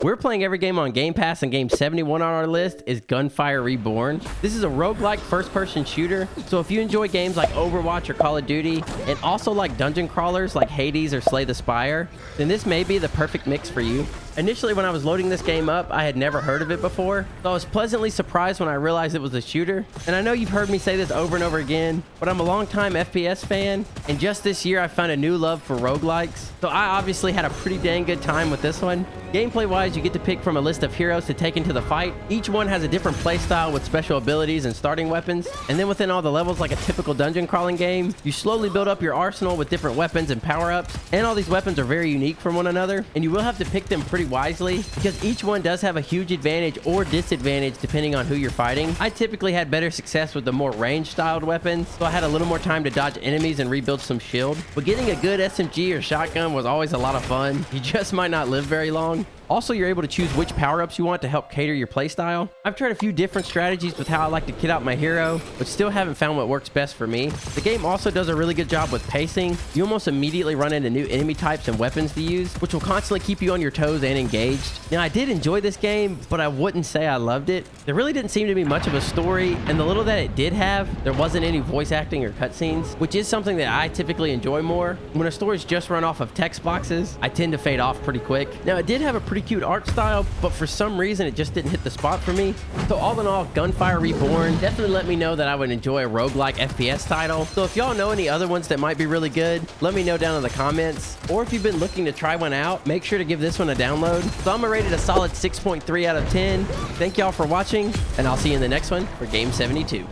We're playing every game on Game Pass, and game 71 on our list is Gunfire Reborn. This is a roguelike first-person shooter, so if you enjoy games like Overwatch or Call of Duty, and also like dungeon crawlers like Hades or Slay the Spire, then this may be the perfect mix for you. Initially, when I was loading this game up, I had never heard of it before, so I was pleasantly surprised when I realized it was a shooter. And I know you've heard me say this over and over again, but I'm a longtime FPS fan, and just this year I found a new love for roguelikes, so I obviously had a pretty dang good time with this one. Gameplay-wise, you get to pick from a list of heroes to take into the fight. Each one has a different playstyle with special abilities and starting weapons. And then within all the levels, like a typical dungeon crawling game, you slowly build up your arsenal with different weapons and power-ups. And all these weapons are very unique from one another, and you will have to pick them pretty wisely because each one does have a huge advantage or disadvantage depending on who you're fighting. I typically had better success with the more range-styled weapons, so I had a little more time to dodge enemies and rebuild some shield. But getting a good SMG or shotgun was always a lot of fun. You just might not live very long. Also, you're able to choose which power-ups you want to help cater your playstyle. I've tried a few different strategies with how I like to kit out my hero, but still haven't found what works best for me. The game also does a really good job with pacing. You almost immediately run into new enemy types and weapons to use, which will constantly keep you on your toes and engaged. Now, I did enjoy this game, but I wouldn't say I loved it. There really didn't seem to be much of a story, and the little that it did have, there wasn't any voice acting or cutscenes, which is something that I typically enjoy more. When a story's just run off of text boxes, I tend to fade off pretty quick. Now, it did have a pretty cute art style, but for some reason it just didn't hit the spot for me. So all in all, Gunfire Reborn definitely let me know that I would enjoy a roguelike FPS title. So if y'all know any other ones that might be really good, let me know down in the comments. Or if you've been looking to try one out, make sure to give this one a download. So I'm rated a solid 6.3 out of 10. Thank y'all for watching, and I'll see you in the next one for Game 72.